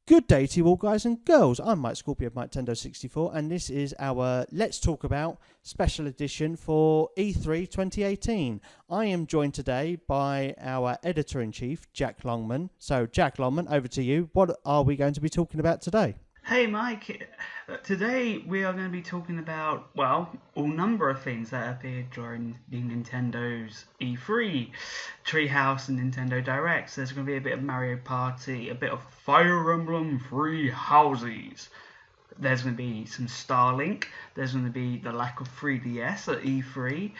Good day to you all, guys and girls. I'm Mike Scorpio of Miketendo64, and this is our Let's Talk About special edition for E3 2018. I am joined today by our editor-in-chief, Jack Longman. So, Jack Longman, over to you. What are we going to be talking about today? Hey Mike, today we are going to be talking about, well, all number of things that appeared during the Nintendo's E3, Treehouse and Nintendo Directs. There's going to be a bit of Mario Party, a bit of Fire Emblem Three Houses. There's going to be some Starlink, there's going to be the lack of 3DS at E3,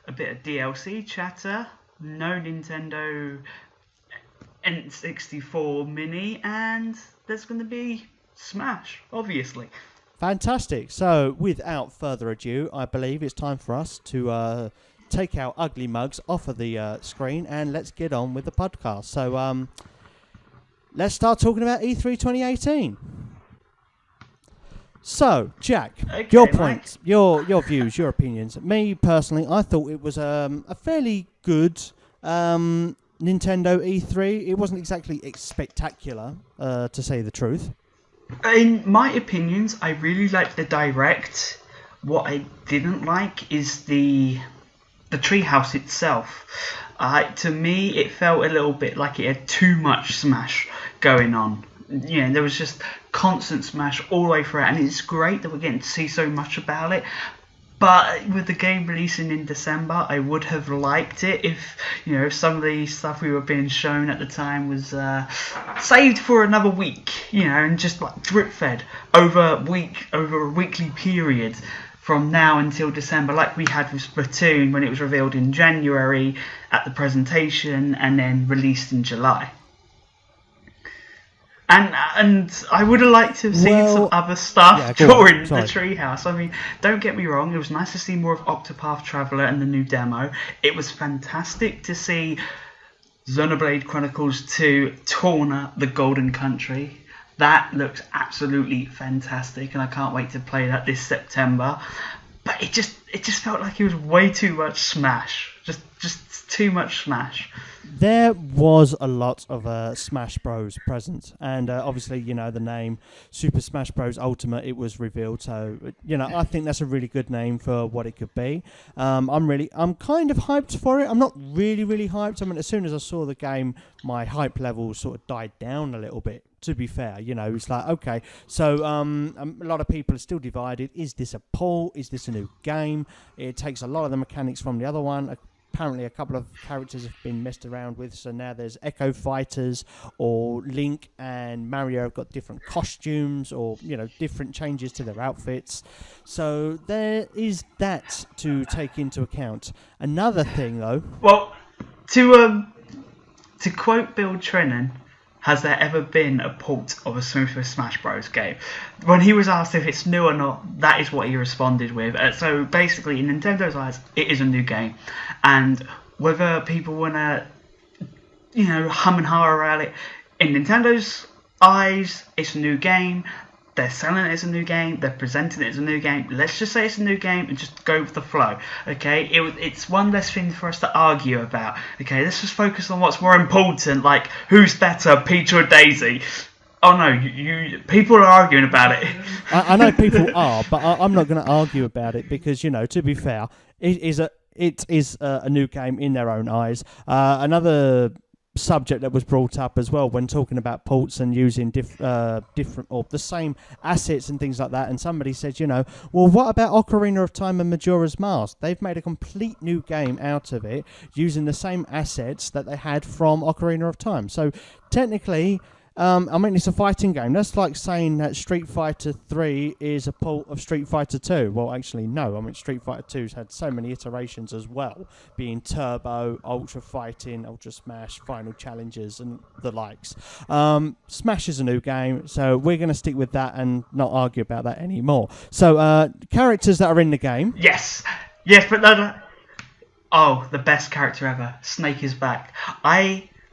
a bit of DLC chatter, no Nintendo N64 Mini, and there's going to be Smash, obviously. Fantastic. So, without further ado, I believe it's time for us to take our ugly mugs off of the screen and let's get on with the podcast. So, let's start talking about E3 2018. So, Jack, Okay, your Mike. points, your views, your opinions. Me, personally, I thought it was a fairly good Nintendo E3. It wasn't exactly spectacular, to say the truth. In my opinions, I really liked the Direct. What I didn't like is the treehouse itself. To me, it felt a little bit like it had too much Smash going on. You know, there was just constant Smash all the way through it, and it's great that we're getting to see so much about it. But with the game releasing in December, I would have liked it if, you know, some of the stuff we were being shown at the time was saved for another week, you know, and just like drip fed over a weekly period from now until December, like we had with Splatoon when it was revealed in January at the presentation and then released in July. And I would have liked to have seen some other stuff during the Treehouse. I mean, don't get me wrong, it was nice to see more of Octopath Traveler and the new demo. It was fantastic to see Xenoblade Chronicles 2 Torna the Golden Country. That looks absolutely fantastic, and I can't wait to play that this September. But it just felt like it was way too much Smash. Just too much Smash. There was a lot of Smash Bros present, and obviously, you know, the name Super Smash Bros Ultimate, it was revealed, so, you know, I think that's a really good name for what it could be. I'm kind of hyped for it. I'm not really hyped. I mean, as soon as I saw the game, my hype level sort of died down a little bit. To be fair, you know, it's like, okay, so a lot of people are still divided. Is this a port? Is this a new game? It takes a lot of the mechanics from the other one. Apparently a couple of characters have been messed around with, so now there's Echo Fighters, or Link and Mario have got different costumes, or, you know, different changes to their outfits. So there is that to take into account. Another thing, though... Well, to quote Bill Trennan, has there ever been a port of a Super Smash Bros. Game? When he was asked if it's new or not, that is what he responded with. So basically, in Nintendo's eyes, it is a new game. And whether people want to, you know, hum and ha around it, in Nintendo's eyes, it's a new game. They're selling it as a new game. They're presenting it as a new game. Let's just say it's a new game and just go with the flow. Okay, it's one less thing for us to argue about. Okay, let's just focus on what's more important, like who's better, Peach or Daisy. Oh no, you people are arguing about it. I know people are, but I'm not going to argue about it because, you know, to be fair, it is a new game in their own eyes. Another subject that was brought up as well when talking about ports and using different or the same assets and things like that, and somebody said, you know, well, what about Ocarina of Time and Majora's Mask? They've made a complete new game out of it using the same assets that they had from Ocarina of Time. So technically, I mean, it's a fighting game. That's like saying that Street Fighter 3 is a port of Street Fighter 2. Well, actually, no. I mean, Street Fighter 2's had so many iterations as well, being Turbo, Ultra Fighting, Ultra Smash, Final Challengers, and the likes. Smash is a new game, so we're going to stick with that and not argue about that anymore. So, characters that are in the game. Yes, but no. Oh, the best character ever. Snake is back.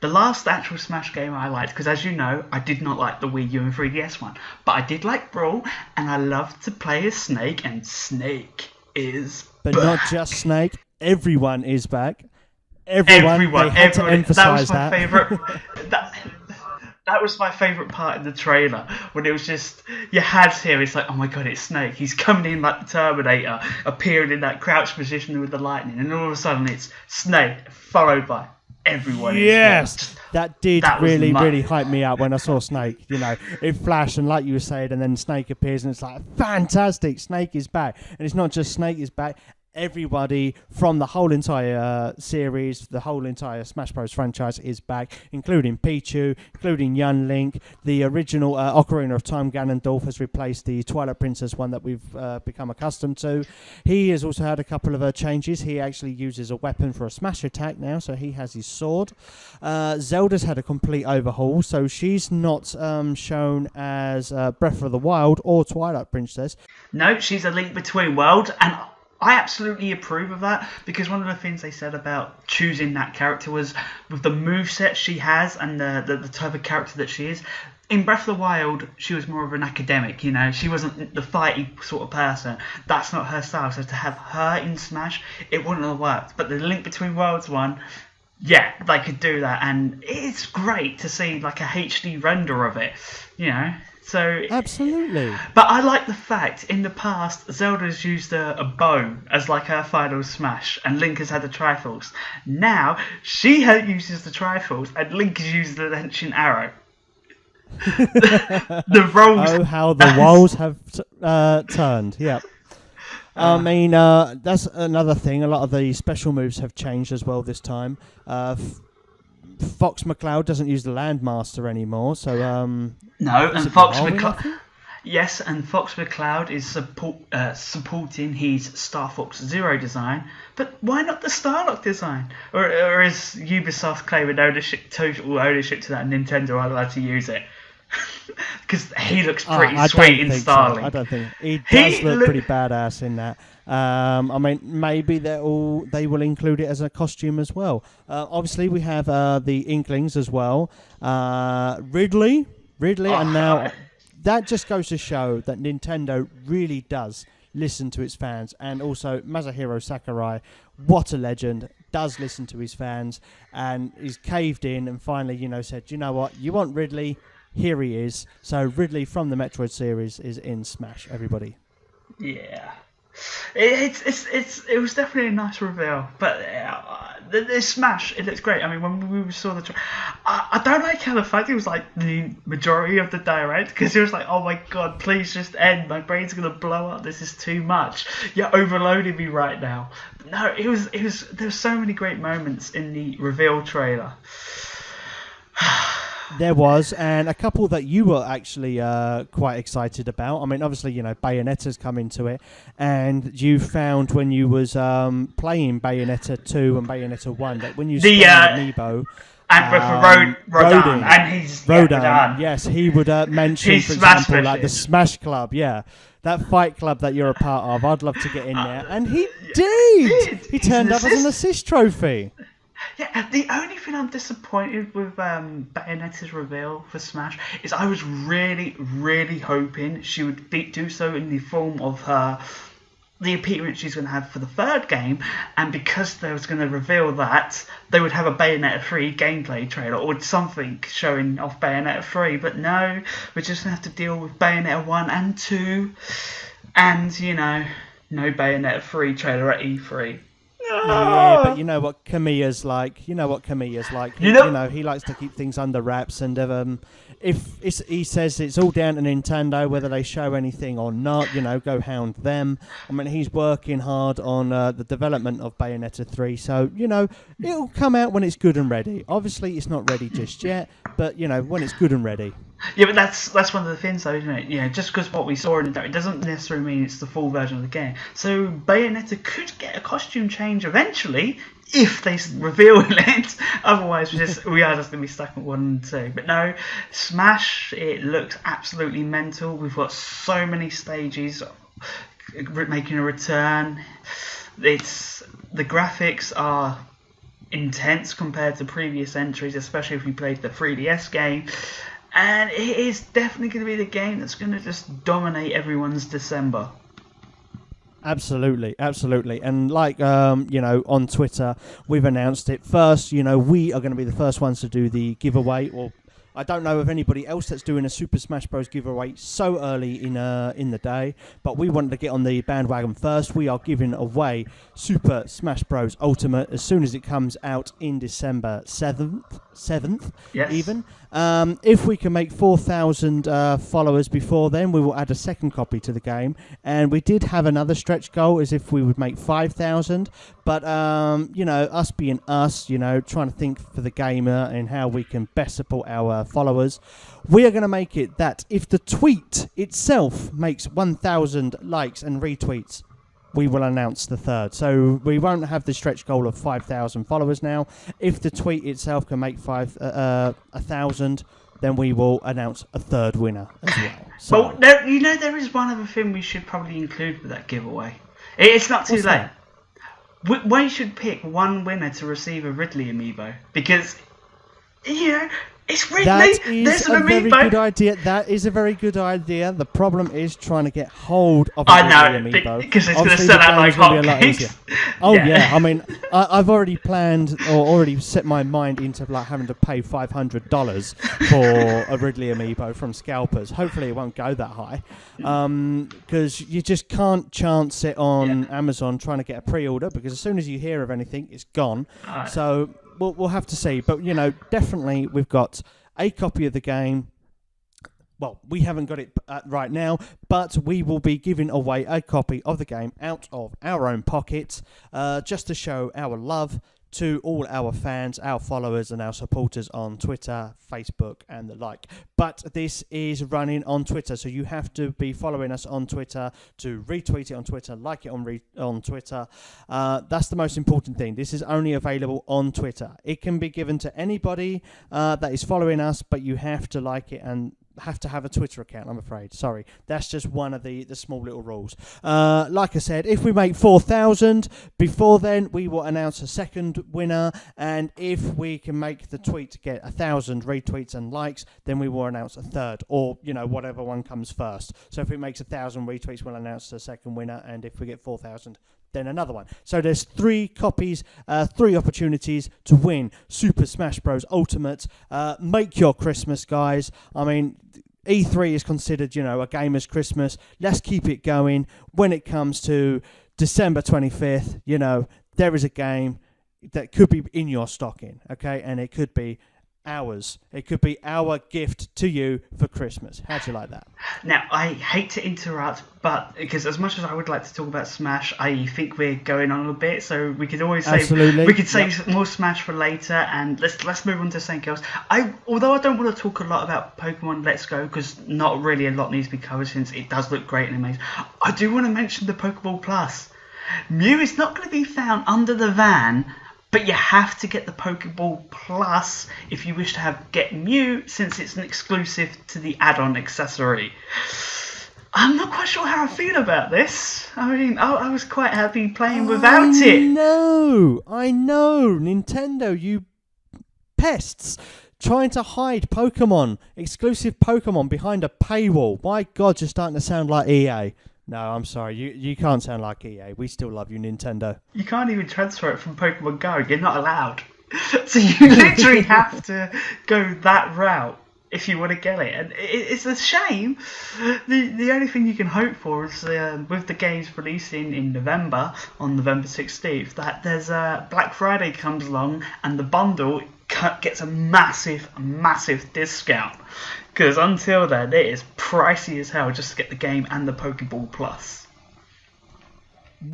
The last actual Smash game I liked, because as you know, I did not like the Wii U and 3DS one, but I did like Brawl, and I loved to play as Snake, and Snake is But back. not just Snake, everyone is back. Everyone. They had to emphasize that was my favourite. That was my favourite part in the trailer, when it was just, you had here, it's like, oh my god, it's Snake. He's coming in like the Terminator, appearing in that crouch position with the lightning, and all of a sudden it's Snake, followed by everyone. Yes! That did that really, really hype me up when I saw Snake. You know, it flashed, and like you were saying, and then Snake appears, and it's like, fantastic, Snake is back. And it's not just Snake is back. Everybody from the whole entire series, the whole entire Smash Bros. Franchise is back, including Pichu, including Young Link. The original Ocarina of Time Ganondorf has replaced the Twilight Princess one that we've become accustomed to. He has also had a couple of changes. He actually uses a weapon for a smash attack now, so he has his sword. Zelda's had a complete overhaul, so she's not shown as Breath of the Wild or Twilight Princess. No, she's a link between worlds, and I absolutely approve of that, because one of the things they said about choosing that character was with the moveset she has and the type of character that she is. In Breath of the Wild, she was more of an academic, you know. She wasn't the fighty sort of person. That's not her style. So to have her in Smash, it wouldn't have worked. But the Link Between Worlds one, yeah, they could do that. And it's great to see like a HD render of it, you know. So absolutely. But I like the fact in the past Zelda's used a bow as like her final smash, and Link has had the Triforce. Now she uses the Triforce, and Link is using the ancient arrow. The roles. Oh, how the roles have turned. Yeah. I mean, that's another thing. A lot of the special moves have changed as well this time. Fox McCloud doesn't use the Landmaster anymore, so no, and Fox McCloud. Yes, and Fox McCloud is supporting his Star Fox Zero design, but why not the Starlock design? Or is Ubisoft claiming total ownership to that, and Nintendo are allowed to use it? Because he looks pretty sweet in styling. So. I don't think he does look pretty badass in that. I mean, maybe they will include it as a costume as well. Obviously, we have the Inklings as well. Ridley, and now that just goes to show that Nintendo really does listen to its fans, and also Masahiro Sakurai, what a legend, does listen to his fans, and he's caved in and finally, said, you know what, you want Ridley. Here he is. So Ridley from the Metroid series is in Smash. Everybody. Yeah, it was definitely a nice reveal. But the Smash, it looks great. I mean, when we saw the, I don't like how the fact it was like the majority of the direct, because it was like, oh my god, please just end. My brain's gonna blow up. This is too much. You're overloading me right now. But no, it was. There were so many great moments in the reveal trailer. There was, and a couple that you were actually quite excited about. I mean, obviously, Bayonetta's come into it, and you found when you was playing Bayonetta 2 and Bayonetta 1 that when you spent Amiibo... And Rodan, and he's... Rodan, yes, he would mention, for example, like the Smash Club, yeah. That fight club that you're a part of, I'd love to get in there. And he did! He turned up as an assist trophy. Yeah, the only thing I'm disappointed with Bayonetta's reveal for Smash is I was really, really hoping she would do so in the form of the appearance she's going to have for the third game, and because they was going to reveal that, they would have a Bayonetta 3 gameplay trailer or something showing off Bayonetta 3, but no, we're just going to have to deal with Bayonetta 1 and 2, and, no Bayonetta 3 trailer at E3. Yeah, but you know what Kamiya's like. He likes to keep things under wraps, and if he says it's all down to Nintendo whether they show anything or not, go hound them. I mean, he's working hard on the development of Bayonetta 3, so it'll come out when it's good and ready. Obviously, it's not ready just yet, but when it's good and ready. Yeah, but that's one of the things, though, isn't it? Yeah, just because what we saw in it doesn't necessarily mean it's the full version of the game. So Bayonetta could get a costume change eventually if they reveal it. Otherwise, we are just going to be stuck at 1 and 2. But no, Smash, it looks absolutely mental. We've got so many stages making a return. The graphics are intense compared to previous entries, especially if we played the 3DS game. And it is definitely going to be the game that's going to just dominate everyone's December. Absolutely. And like, on Twitter, we've announced it first. We are going to be the first ones to do the giveaway, or I don't know of anybody else that's doing a Super Smash Bros. Giveaway so early in the day, but we wanted to get on the bandwagon first. We are giving away Super Smash Bros. Ultimate as soon as it comes out in December 7th Yes. even. If we can make 4,000 followers before then, we will add a second copy to the game. And we did have another stretch goal as if we would make 5,000. But, us being us, trying to think for the gamer and how we can best support our followers, we are going to make it that if the tweet itself makes 1,000 likes and retweets, we will announce the third. So we won't have the stretch goal of 5,000 followers now. If the tweet itself can make 1,000, then we will announce a third winner as well. So, Well, there is one other thing we should probably include with that giveaway. It's not too What's late. that? We should pick one winner to receive a Ridley amiibo because, it's Ridley. That There's is an a very amiibo. good idea. That is a very good idea. The problem is trying to get hold of a I know, Ridley amiibo. because it's going to Obviously, sell the out like game's gonna be a lot hotcakes. easier. Oh Yeah. yeah, I mean, I've already planned or already set my mind into having to pay $500 for a Ridley amiibo from scalpers. Hopefully, it won't go that high, because you just can't chance it on Amazon trying to get a pre-order because as soon as you hear of anything, it's gone. So we'll have to see. But definitely we've got a copy of the game. Well, we haven't got it right now, but we will be giving away a copy of the game out of our own pocket, just to show our love to all our fans, our followers, and our supporters on Twitter, Facebook, and the like. But this is running on Twitter, so you have to be following us on Twitter to retweet it on Twitter, like it on Twitter. That's the most important thing. This is only available on Twitter. It can be given to anybody that is following us, but you have to like it and have to have a Twitter account, I'm afraid. Sorry. That's just one of the small little rules. Like I said, if we make 4,000, before then, we will announce a second winner. And if we can make the tweet get 1,000 retweets and likes, then we will announce a third, or, whatever one comes first. So if it makes 1,000 retweets, we'll announce the second winner. And if we get 4,000, then another one. So there's 3 copies, 3 opportunities to win Super Smash Bros. Ultimate. Make your Christmas, guys. I mean, E3 is considered, a gamer's Christmas. Let's keep it going. When it comes to December 25th, there is a game that could be in your stocking, okay? And it could be ours. It could be our gift to you for Christmas. How'd you like that? Now, I hate to interrupt, but because as much as I would like to talk about Smash, I think we're going on a bit, so we could always say we could save more Smash for later, and let's move on to something else. Although I don't want to talk a lot about Pokemon Let's Go because not really a lot needs to be covered since it does look great and amazing. I do want to mention the Pokeball Plus. Mew is not going to be found under the van. But you have to get the Pokeball Plus if you wish to get Mew, since it's an exclusive to the add-on accessory. I'm not quite sure how I feel about this. I mean, I was quite happy playing without it. I know, Nintendo, you pests. Trying to hide Pokemon, exclusive Pokemon behind a paywall. My God, you're starting to sound like EA. No, I'm sorry. You can't sound like EA. We still love you, Nintendo. You can't even transfer it from Pokemon Go. You're not allowed. So you literally have to go that route if you want to get it. And it's a shame. The only thing you can hope for is with the games releasing in November, on November 16th, that there's Black Friday comes along and the bundle gets a massive discount. Because until then, it is pricey as hell just to get the game and the Pokeball Plus.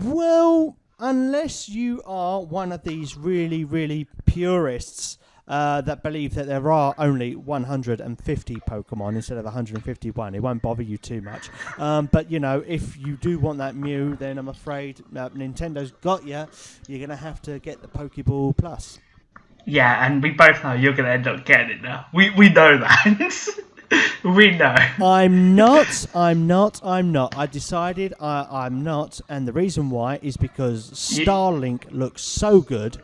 Well, unless you are one of these really, really purists that believe that there are only 150 Pokemon instead of 151, it won't bother you too much. But, if you do want that Mew, then I'm afraid Nintendo's got you. You're going to have to get the Pokeball Plus. Yeah, and we both know you're going to end up getting it now. We know that. We know. I'm not. I decided I'm not, and the reason why is because Starlink looks so good.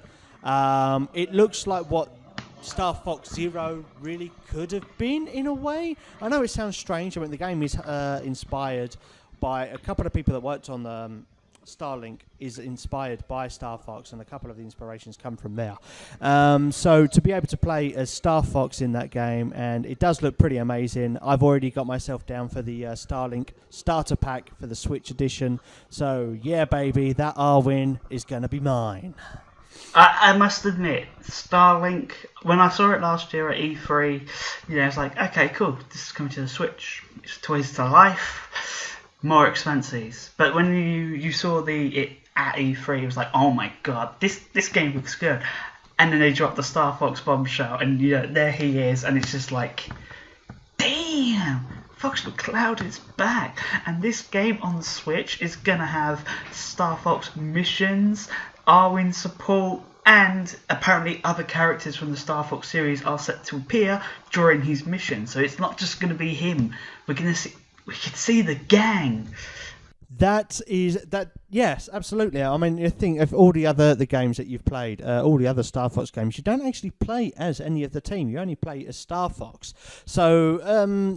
It looks like what Star Fox Zero really could have been in a way. I know it sounds strange. I mean, the game is inspired by a couple of people that worked on Starlink is inspired by Star Fox, and a couple of the inspirations come from there. So to be able to play as Star Fox in that game, and it does look pretty amazing. I've already got myself down for the Starlink starter pack for the Switch edition. So yeah, baby, that Arwin is going to be mine. I must admit, Starlink, when I saw it last year at E3, it's like, okay, cool, this is coming to the Switch. It's Toys to Life, more expenses. But when you saw it at E3, it was like, oh my god, this game looks good. And then they dropped the Star Fox bombshell, and there he is, and it's just like, damn, Fox McCloud is back. And this game on the Switch is gonna have Star Fox missions, Arwen support, and apparently other characters from the Star Fox series are set to appear during his mission. So it's not just going to be him. We can see the gang. Yes, absolutely. I mean, you think of all the games that you've played, all the other Star Fox games, you don't actually play as any of the team. You only play as Star Fox. So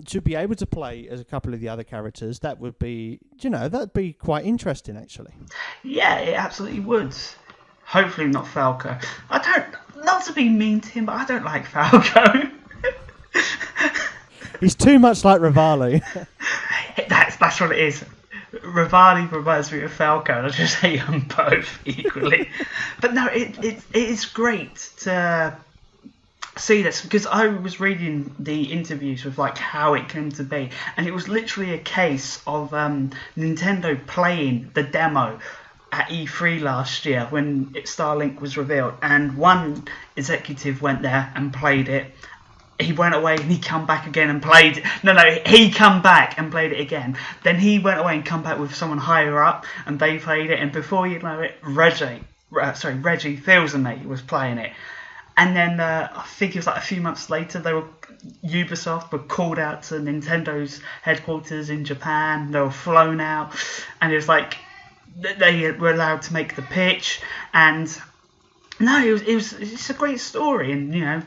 to be able to play as a couple of the other characters, that would be, that'd be quite interesting, actually. Yeah, it absolutely would. Hopefully not Falco. Not to be mean to him, but I don't like Falco. He's too much like Rivali. That's what it is. Rivali reminds me of Falco, and I just hate them both equally. But no, it is great to see this, because I was reading the interviews with like how it came to be, and it was literally a case of Nintendo playing the demo at E3 last year when Starlink was revealed, and one executive went there and played it. He went away and he come back again and played it. No, he come back and played it again. Then he went away and come back with someone higher up, and they played it. And before you know it, Reggie Fils-Aimé was playing it. And then I think it was like a few months later, Ubisoft were called out to Nintendo's headquarters in Japan. They were flown out, and it was like they were allowed to make the pitch. And no, it's a great story, and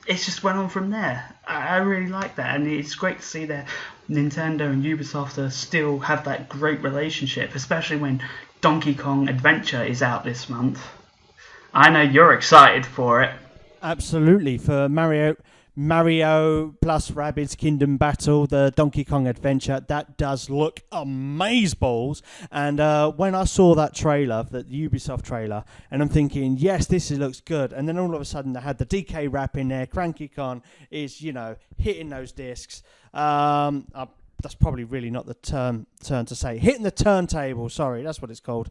it just went on from there. I really like that, and it's great to see that Nintendo and Ubisoft still have that great relationship, especially when Donkey Kong Adventure is out this month. I know you're excited for it. Absolutely, for Mario plus Rabbids Kingdom Battle, the Donkey Kong Adventure, that does look amazeballs. And when I saw that trailer, the Ubisoft trailer, and I'm thinking, yes, this looks good. And then all of a sudden, they had the DK rap in there. Cranky Con is, hitting those discs. That's probably really not the turn to say. Hitting the turntable, sorry, that's what it's called.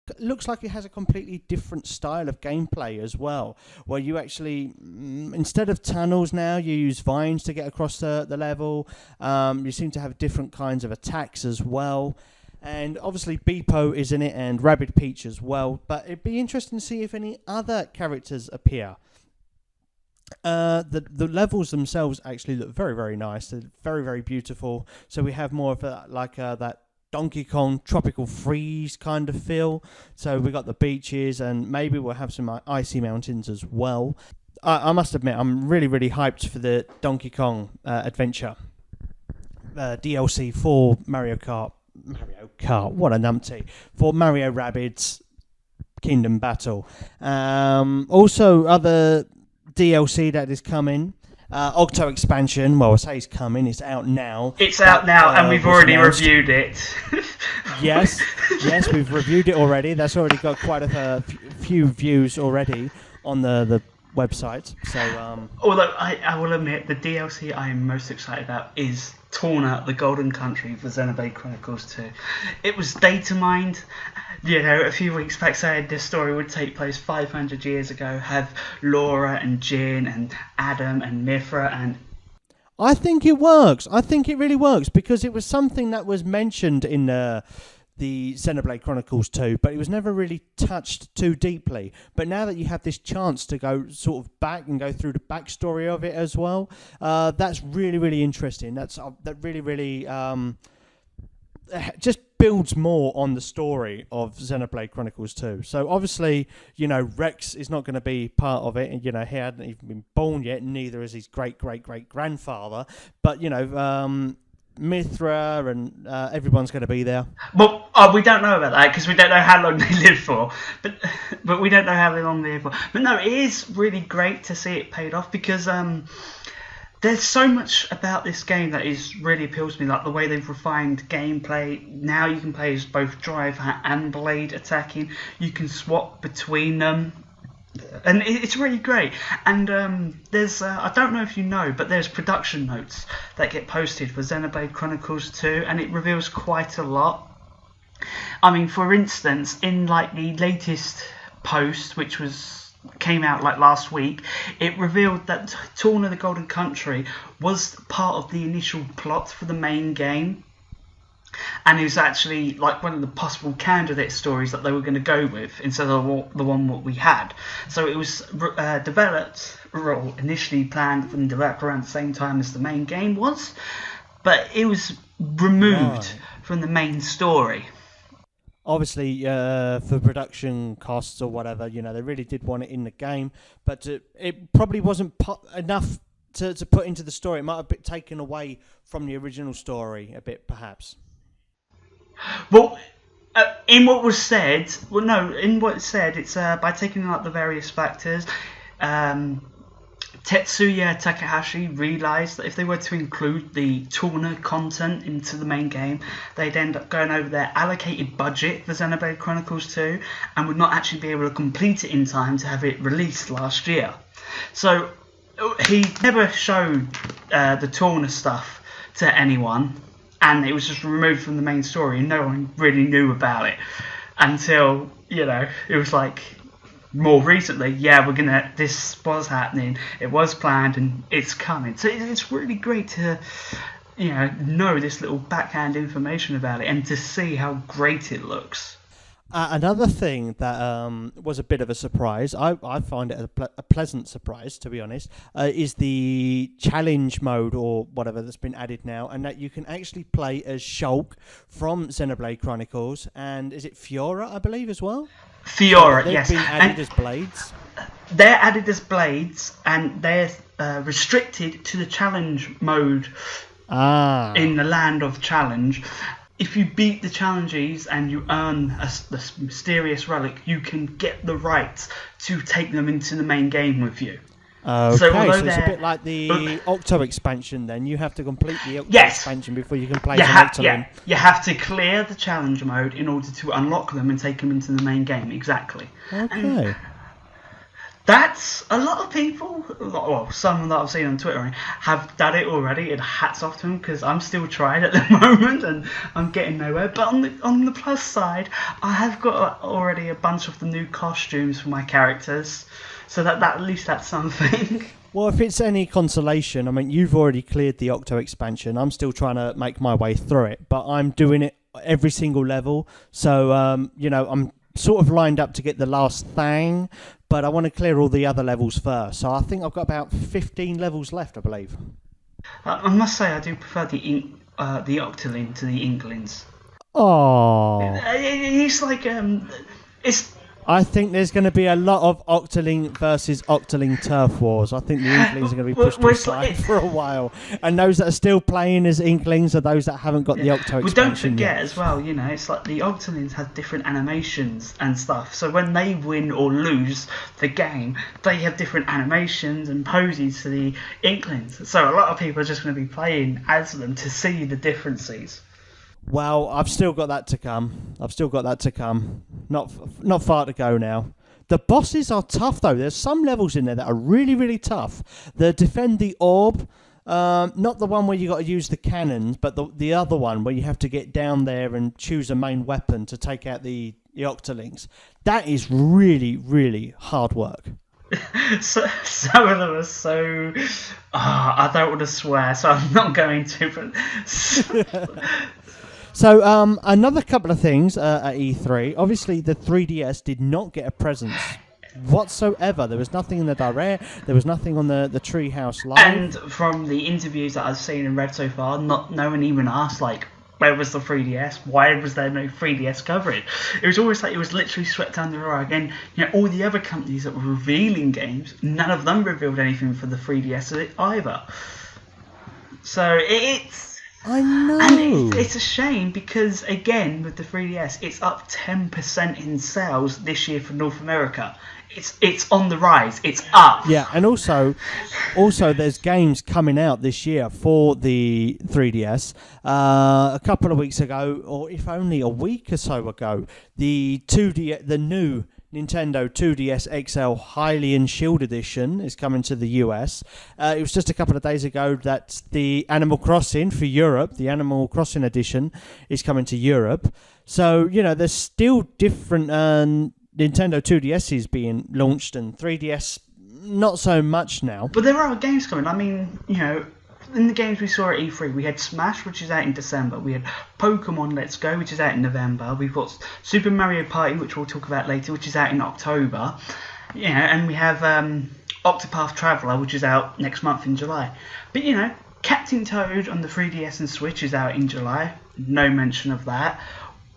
It looks like it has a completely different style of gameplay as well, where you actually, instead of tunnels now, you use vines to get across the level. You seem to have different kinds of attacks as well. And obviously Beepo is in it, and Rabbid Peach as well. But it'd be interesting to see if any other characters appear. The levels themselves actually look very, very nice. They're very, very beautiful. So we have more of that Donkey Kong Tropical Freeze kind of feel. So we got the beaches, and maybe we'll have some icy mountains as well. I must admit, I'm really, really hyped for the Donkey Kong Adventure DLC for Mario Kart, what a numpty, for Mario Rabbids Kingdom Battle. Also, other DLC that is coming. Octo expansion, well, I say it's coming, it's out now. It's out now, and we've already reviewed it. Yes, we've reviewed it already. That's already got quite a few views already on the website. So, although I will admit, the DLC I am most excited about is Torna, the Golden Country for Xenoblade Chronicles 2. It was data mined. A few weeks back saying this story would take place 500 years ago, have Laura and Jin and Adam and Mithra, and I think it works. I think it really works, because it was something that was mentioned in the Xenoblade Chronicles 2, but it was never really touched too deeply. But now that you have this chance to go sort of back and go through the backstory of it as well, that's really, really interesting. That really, really just builds more on the story of Xenoblade Chronicles 2. So obviously, Rex is not going to be part of it, and he hadn't even been born yet, neither is his great grandfather. But Mithra and everyone's going to be there. Well, we don't know about that because we don't know how long they live for. But we don't know how long they live for. But no, it is really great to see it paid off because there's so much about this game that is really appeals to me, like the way they've refined gameplay. Now you can play as both driver and blade attacking. You can swap between them. And it's really great. And there's, I don't know if you know, but there's production notes that get posted for Xenoblade Chronicles 2, and it reveals quite a lot. I mean, for instance, in like the latest post, which came out like last week, it revealed that Torn of the Golden Country was part of the initial plot for the main game. And it was actually like one of the possible candidate stories that they were going to go with instead of the one what we had. So it was developed, or initially planned and developed around the same time as the main game was, but it was removed from the main story. Obviously, for production costs or whatever, they really did want it in the game, but it probably wasn't enough to put into the story. It might have been taken away from the original story a bit, perhaps. Well, in what it said, it's by taking out the various factors. Tetsuya Takahashi realised that if they were to include the Torna content into the main game, they'd end up going over their allocated budget for Xenoblade Chronicles 2 and would not actually be able to complete it in time to have it released last year. So he never showed the Torna stuff to anyone. And it was just removed from the main story, and no one really knew about it until, it was like more recently, this was happening, it was planned, and it's coming. So it's really great to, know this little backhand information about it and to see how great it looks. Another thing that was a bit of a surprise, I find it a pleasant surprise, to be honest, is the challenge mode or whatever that's been added now, and that you can actually play as Shulk from Xenoblade Chronicles, and is it Fiora, I believe, as well? Fiora, so yes. They've been added as blades. They're added as blades, and they're restricted to the challenge mode in the land of challenge. If you beat the challenges and you earn the mysterious relic, you can get the right to take them into the main game with you. Okay, so it's a bit like the Octo expansion then. You have to complete the Octo expansion before you can play some Octoling. Yeah, you have to clear the challenge mode in order to unlock them and take them into the main game, exactly. Okay. And that's a lot of people, well, some that I've seen on Twitter have done it already, and hats off to them because I'm still trying at the moment and I'm getting nowhere. But on the plus side, I have got already a bunch of the new costumes for my characters, so that at least that's something. Well, if it's any consolation, I mean, you've already cleared the Octo expansion. I'm still trying to make my way through it, but I'm doing it every single level. So, I'm sort of lined up to get the last thing, but I want to clear all the other levels first. So I think I've got about 15 levels left, I believe. I must say I do prefer the Octoling to the Inklings. Oh, it's like it's. I think there's going to be a lot of Octoling versus Octoling turf wars. I think the Inklings are going to be pushed aside for a while. And those that are still playing as Inklings are those that haven't got the Octo expansion don't forget yet. As well, it's like the Octolings have different animations and stuff. So when they win or lose the game, they have different animations and poses to the Inklings. So a lot of people are just going to be playing as them to see the differences. Well, I've still got that to come. Not far to go now. The bosses are tough, though. There's some levels in there that are really, really tough. The Defend the Orb, not the one where you got to use the cannons, but the other one where you have to get down there and choose a main weapon to take out the Octolings. That is really, really hard work. So, some of them are so... I don't want to swear, so I'm not going to, but... So, another couple of things at E3. Obviously, the 3DS did not get a presence whatsoever. There was nothing in the Direct. There was nothing on the Treehouse Live. And from the interviews that I've seen and read so far, no one even asked, like, where was the 3DS? Why was there no 3DS coverage? It was always like it was literally swept under the rug. And all the other companies that were revealing games, none of them revealed anything for the 3DS either. So it's... I know. And it's a shame because, again, with the 3DS, it's up 10% in sales this year for North America. It's on the rise. It's up. Yeah, and also there's games coming out this year for the 3DS. A couple of weeks ago, or if only a week or so ago, the new Nintendo 2DS XL Hylian Shield Edition is coming to the US. It was just a couple of days ago that the Animal Crossing for Europe, the Animal Crossing Edition, is coming to Europe. So, there's still different Nintendo 2DSs being launched and 3DS not so much now. But there are games coming. I mean, in the games we saw at E3, we had Smash, which is out in December. We had Pokemon Let's Go, which is out in November. We've got Super Mario Party, which we'll talk about later, which is out in October. And we have Octopath Traveler, which is out next month in July. But, Captain Toad on the 3DS and Switch is out in July. No mention of that.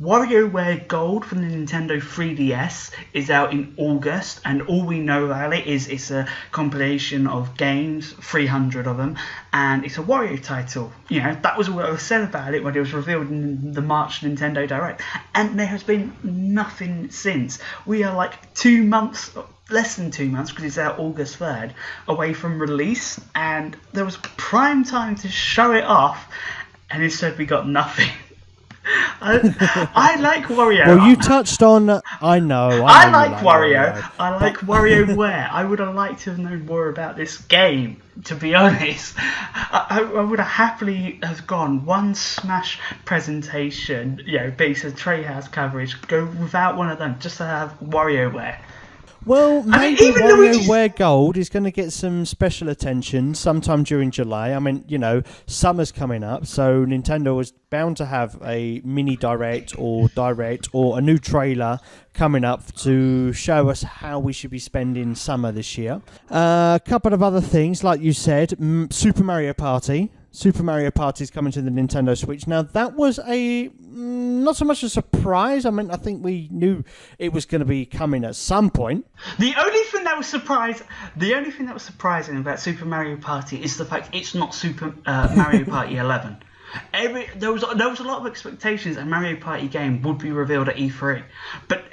WarioWare Gold from the Nintendo 3DS is out in August, and all we know about it is it's a compilation of games, 300 of them, and it's a Wario title. That was what was said about it when it was revealed in the March Nintendo Direct, and there has been nothing since. We are like 2 months, less than 2 months, because it's out August 3rd, away from release, and there was prime time to show it off, and instead we got nothing. I like Wario. Well, you touched on. I know. I like Wario. I like WarioWare. I would have liked to have known more about this game. To be honest, I would have happily have gone one Smash presentation, piece of Treehouse coverage, go without one of them, just to have WarioWare. Well, maybe WarioWare Gold is going to get some special attention sometime during July. I mean, summer's coming up, so Nintendo was bound to have a mini direct or a new trailer coming up to show us how we should be spending summer this year. A couple of other things, like you said, Super Mario Party. Super Mario Party is coming to the Nintendo Switch. Now, that was not so much a surprise. I mean, I think we knew it was going to be coming at some point. The only thing that was surprising about Super Mario Party is the fact it's not Super Mario Party 11. There was a lot of expectations a Mario Party game would be revealed at E3, but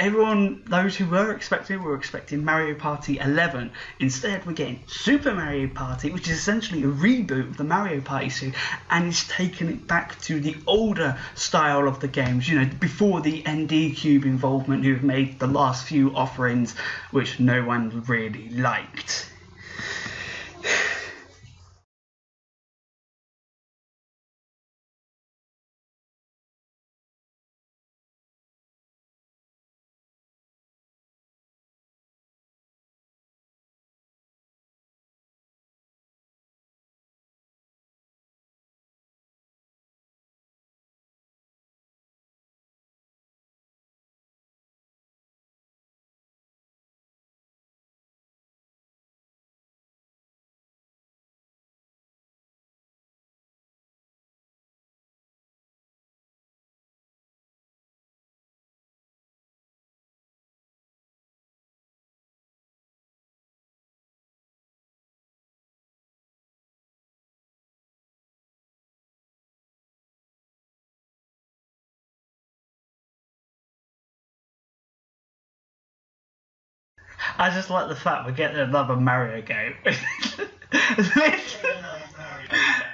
those who were expecting Mario Party 11. Instead, we're getting Super Mario Party, which is essentially a reboot of the Mario Party series, and it's taken it back to the older style of the games, before the ND Cube involvement, who have made the last few offerings, which no one really liked. I just like the fact we're getting another Mario game.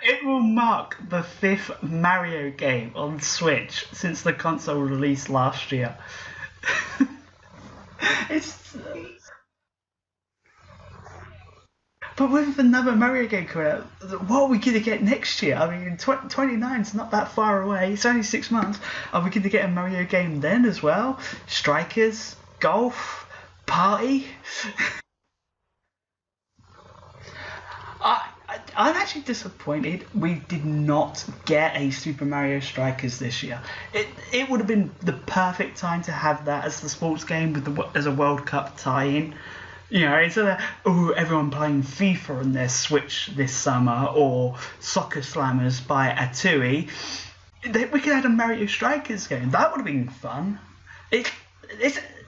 It will mark the 5th Mario game on Switch since the console released last year. But with another Mario game coming out, what are we going to get next year? I mean, 29's not that far away. It's only 6 months. Are we going to get a Mario game then as well? Strikers? Golf? Party? I'm actually disappointed we did not get a Super Mario Strikers this year. It would have been the perfect time to have that as the sports game as a World Cup tie-in. Instead of everyone playing FIFA on their Switch this summer or Soccer Slammers by Atui, we could have a Mario Strikers game. That would have been fun.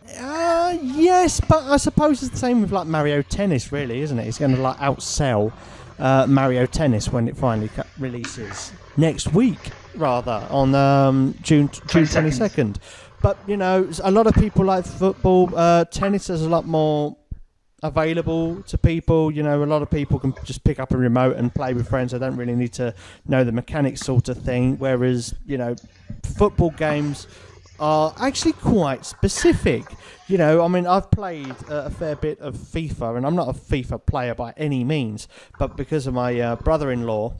Yes, but I suppose it's the same with like Mario Tennis, really, isn't it? It's going to outsell Mario Tennis when it finally releases next week, rather on June 22nd. But a lot of people like football. Tennis is a lot more available to people. A lot of people can just pick up a remote and play with friends. They don't really need to know the mechanics sort of thing. Whereas, football games are actually quite specific. I've played a fair bit of FIFA, and I'm not a FIFA player by any means, but because of my brother-in-law,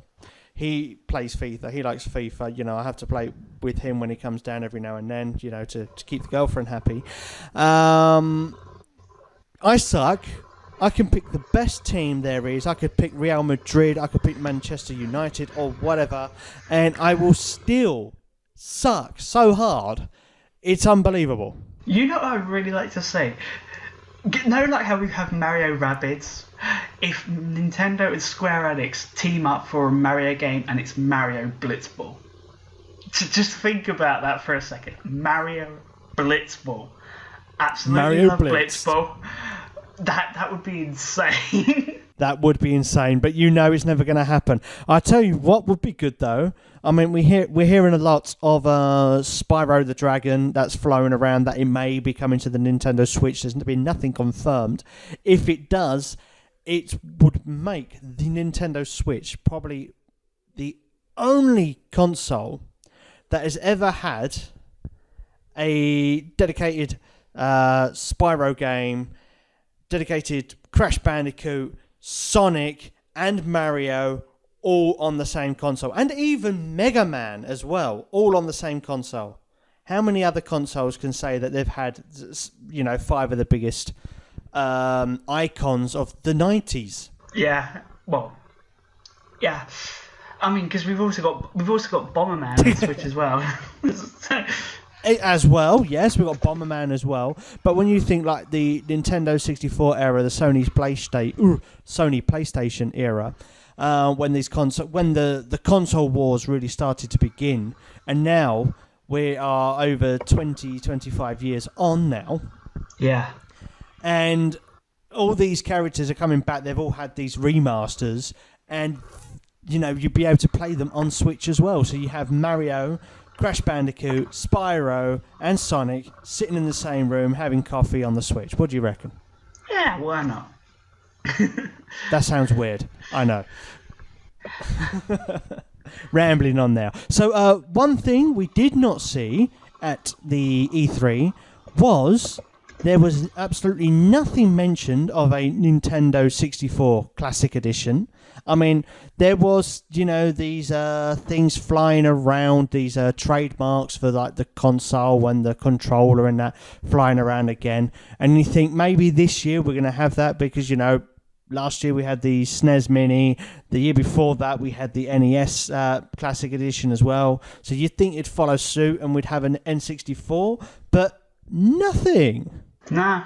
he plays FIFA. He likes FIFA. I have to play with him when he comes down every now and then, to keep the girlfriend happy. I suck. I can pick the best team there is. I could pick Real Madrid. I could pick Manchester United or whatever. And I will still suck so hard. It's unbelievable. What I'd really like to say? Like how we have Mario Rabbids? If Nintendo and Square Enix team up for a Mario game and it's Mario Blitzball. Just think about that for a second. Mario Blitzball. Absolutely Mario love Blitz. Blitzball. That would be insane. That would be insane, but it's never going to happen. I tell you what would be good though. I mean, we're hearing a lot of Spyro the Dragon that's flowing around that it may be coming to the Nintendo Switch. There's been nothing confirmed. If it does, it would make the Nintendo Switch probably the only console that has ever had a dedicated Spyro game, dedicated Crash Bandicoot, Sonic, and Mario all on the same console, and even Mega Man as well, all on the same console. How many other consoles can say that they've had, 5 of the biggest icons of the 90s? Yeah, well, yeah. I mean, because we've also got Bomberman on the Switch as well. As well, yes, we've got Bomberman as well. But when you think like the Nintendo 64 era, the Sony PlayStation era, when the console wars really started to begin, and now we are over 25 years on now. Yeah. And all these characters are coming back. They've all had these remasters, and you'd be able to play them on Switch as well. So you have Mario, Crash Bandicoot, Spyro, and Sonic sitting in the same room having coffee on the Switch. What do you reckon? Yeah, why not? That sounds weird. I know. Rambling on now. So one thing we did not see at the E3 was there was absolutely nothing mentioned of a Nintendo 64 Classic Edition. I mean, there was, these things flying around, these trademarks for like the console and the controller and that flying around again. And you think maybe this year we're going to have that because, last year we had the SNES Mini. The year before that we had the NES Classic Edition as well. So you'd think it'd follow suit and we'd have an N64, but nothing. Nah,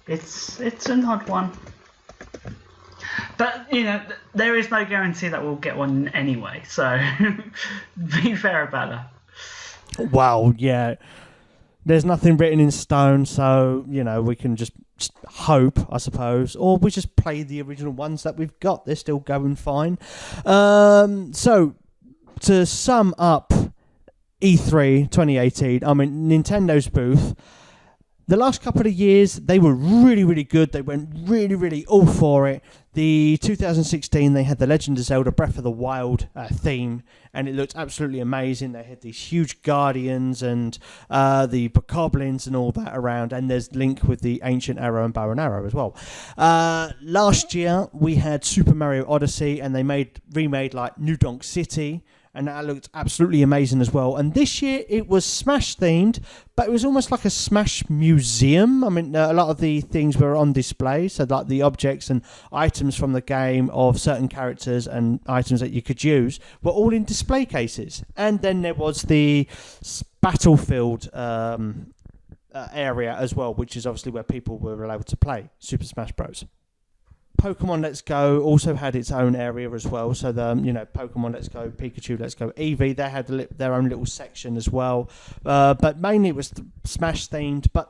it's an odd one. But, there is no guarantee that we'll get one anyway, so be fair about that. Well, yeah. There's nothing written in stone, so, we can just hope, I suppose. Or we just play the original ones that we've got. They're still going fine. So, to sum up E3 2018, I mean, Nintendo's booth, the last couple of years, they were really, really good. They went really, really all for it. The 2016, they had the Legend of Zelda Breath of the Wild theme, and it looked absolutely amazing. They had these huge guardians and the bokoblins and all that around, and there's Link with the ancient arrow and bow and arrow as well. Last year, we had Super Mario Odyssey, and they remade like New Donk City, and that looked absolutely amazing as well. And this year, it was Smash themed, but it was almost like a Smash museum. I mean, a lot of the things were on display, so like the objects and items from the game of certain characters and items that you could use were all in display cases. And then there was the Battlefield area as well, which is obviously where people were allowed to play Super Smash Bros. Pokemon Let's Go also had its own area as well. So Pokemon Let's Go, Pikachu Let's Go, Eevee, they had their own little section as well. But mainly it was Smash themed. But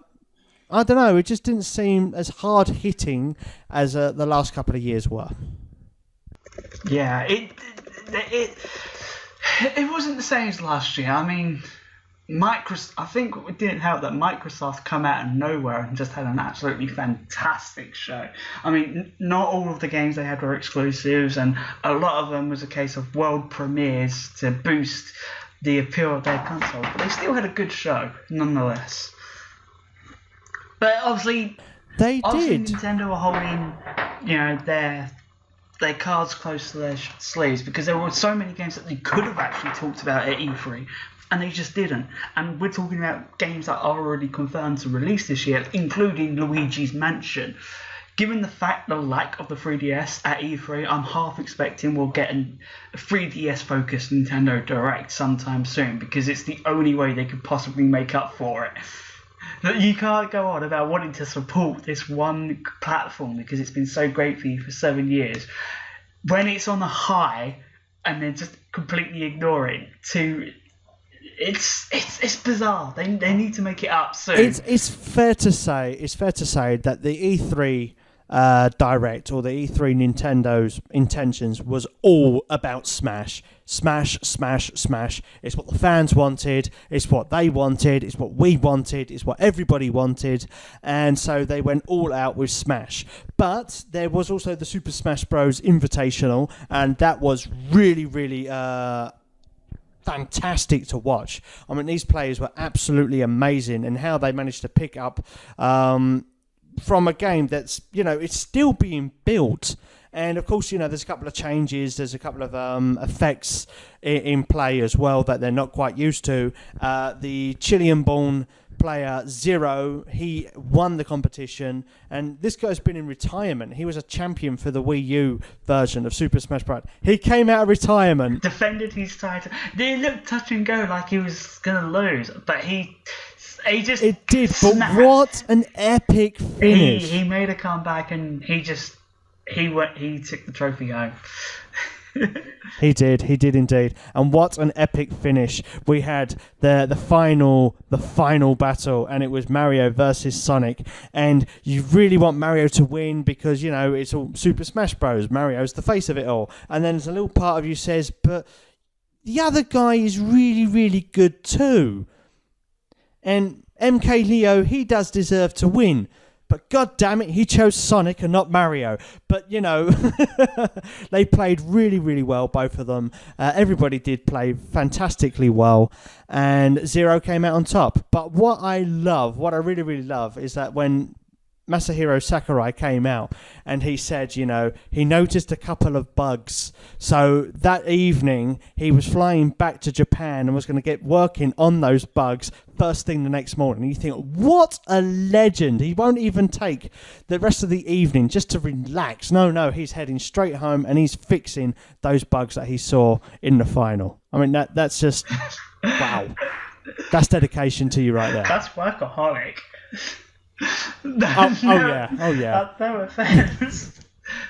I don't know, it just didn't seem as hard hitting as the last couple of years were. Yeah, it wasn't the same as last year. I mean, Microsoft. I think it didn't help that Microsoft come out of nowhere and just had an absolutely fantastic show. I mean, not all of the games they had were exclusives, and a lot of them was a case of world premieres to boost the appeal of their console. But they still had a good show, nonetheless. But obviously They did. Nintendo were holding, their cards close to their sleeves because there were so many games that they could have actually talked about at E3, and they just didn't. And we're talking about games that are already confirmed to release this year, including Luigi's Mansion. Given the lack of the 3DS at E3, I'm half expecting we'll get a 3DS-focused Nintendo Direct sometime soon, because it's the only way they could possibly make up for it. You can't go on about wanting to support this one platform because it's been so great for you for 7 years, when it's on a high and then just completely ignore it. It's bizarre. They need to make it up soon. It's fair to say that the E3 Direct, or the E3 Nintendo's intentions, was all about Smash. Smash, smash, smash. It's what the fans wanted. It's what they wanted. It's what we wanted. It's what everybody wanted. And so they went all out with Smash. But there was also the Super Smash Bros. Invitational, and that was really, really fantastic to watch. I mean, these players were absolutely amazing, and how they managed to pick up from a game that's, it's still being built. And of course, there's a couple of changes, there's a couple of effects in play as well that they're not quite used to. The Chilean-born player Zero, he won the competition, and this guy's been in retirement. He was a champion for the Wii U version of Super Smash Bros. He came out of retirement, defended his title. It looked touch and go like he was gonna lose, but he just it did. snapped. But what an epic finish! He made a comeback, and he took the trophy home. He did indeed. And what an epic finish. We had the final battle, and it was Mario versus Sonic. And you really want Mario to win because, it's all Super Smash Bros. Mario's the face of it all. And then there's a little part of you says, but the other guy is really, really good too. And MK Leo, he does deserve to win. But god damn it, he chose Sonic and not Mario. But, they played really, really well, both of them. Everybody did play fantastically well. And Zero came out on top. But what I really, really love, is that when Masahiro Sakurai came out and he said, he noticed a couple of bugs. So that evening, he was flying back to Japan and was going to get working on those bugs first thing the next morning. And you think, what a legend. He won't even take the rest of the evening just to relax. No, he's heading straight home and he's fixing those bugs that he saw in the final. I mean, that's just, wow. That's dedication to you right there. That's workaholic. Oh yeah. No offense,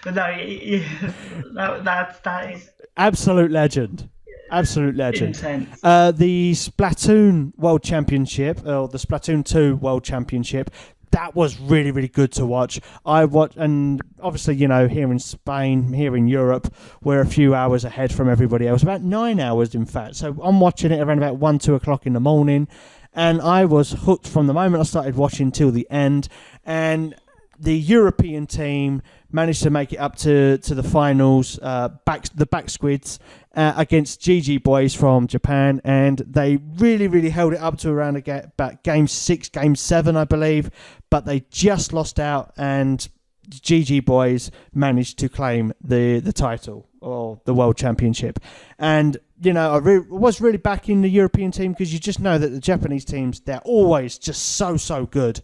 but no, that is absolute legend. Intense. The Splatoon World Championship, or the Splatoon 2 World Championship, that was really, really good to watch. I watched, and obviously, here in Spain, here in Europe, we're a few hours ahead from everybody else, about 9 hours, in fact. So I'm watching it around about 1-2 o'clock in the morning. And I was hooked from the moment I started watching till the end. And the European team managed to make it up to the finals, the back squids, against GG Boys from Japan. And they really, really held it up to around about game 6, game 7, I believe. But they just lost out, and GG Boys managed to claim the title, or the World Championship. And I was really backing the European team, because you just know that the Japanese teams, they're always just so good.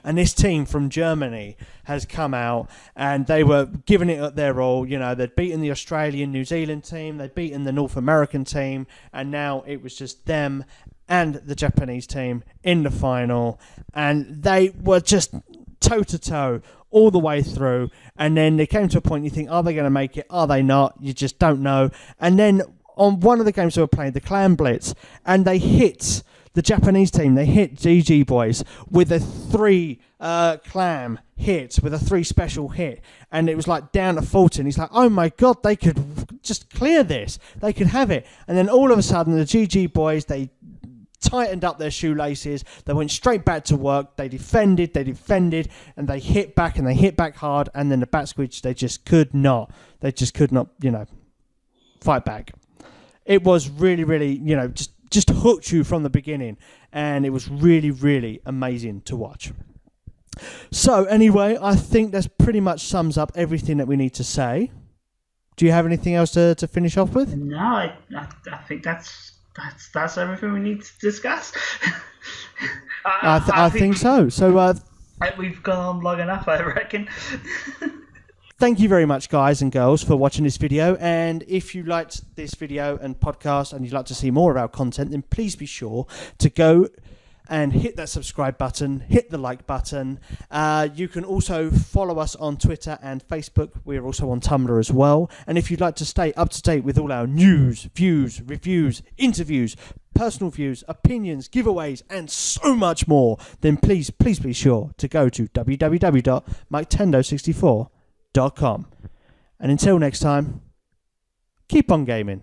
And this team from Germany has come out, and they were giving it their all. They'd beaten the Australian, New Zealand team, they'd beaten the North American team, and now it was just them and the Japanese team in the final. And they were just toe-to-toe all the way through. And then they came to a point you think, are they going to make it? Are they not? You just don't know. And then on one of the games they were playing, the Clan Blitz, and they hit the Japanese team, they hit GG Boys with a 3 clam hit, with a 3 special hit. and it was like down to 40, and he's like, oh my god, they could just clear this, they could have it. And then all of a sudden the GG boys, they tightened up their shoelaces, they went straight back to work, they defended, and they hit back, and they hit back hard, and then the Bat Squidge, they just could not, fight back. It was really, really, just hooked you from the beginning, and it was really, really amazing to watch. So anyway, I think that's pretty much sums up everything that we need to say. Do you have anything else to finish off with? No, I think that's everything we need to discuss. I think so. So we've gone on long enough, I reckon. thank you very much, guys and girls, for watching this video. And if you liked this video and podcast and you'd like to see more of our content, then please be sure to go and hit that subscribe button, hit the like button. You can also follow us on Twitter and Facebook. We're also on Tumblr as well. And if you'd like to stay up to date with all our news, views, reviews, interviews, personal views, opinions, giveaways, and so much more, then please be sure to go to www.miketendo64.com. And until next time, keep on gaming.